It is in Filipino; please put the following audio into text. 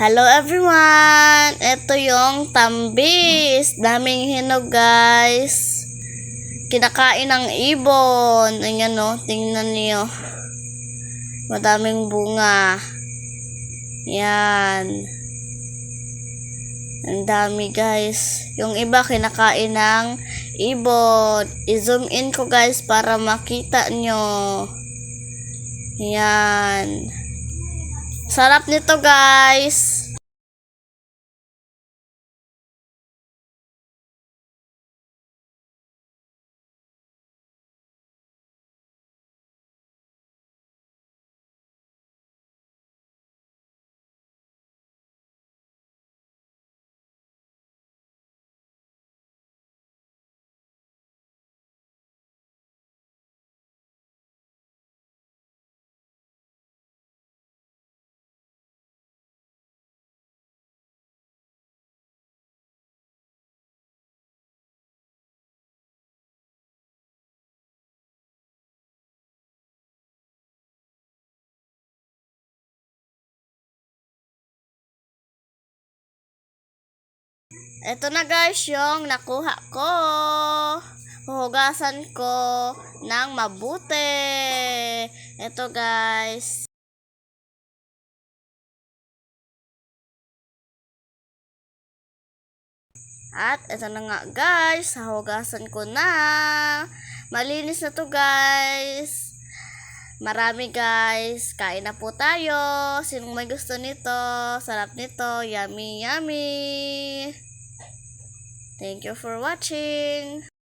Hello everyone! Ito yung tambis. Daming hinog guys. Kinakain ng ibon. Ayan o, tingnan niyo. Madaming bunga. Yan. Ang dami guys. Yung iba kinakain ng ibon. I-zoom in ko guys para makita nyo. Yan. Sarap nito guys. Ito na guys yung nakuha ko. Huhugasan ko ng mabuti. Ito guys. At ito na nga guys. Huhugasan ko na. Malinis na to guys. Marami guys. Kain na po tayo. Sinong may gusto nito? Sarap nito. Yummy, yummy. Thank you for watching.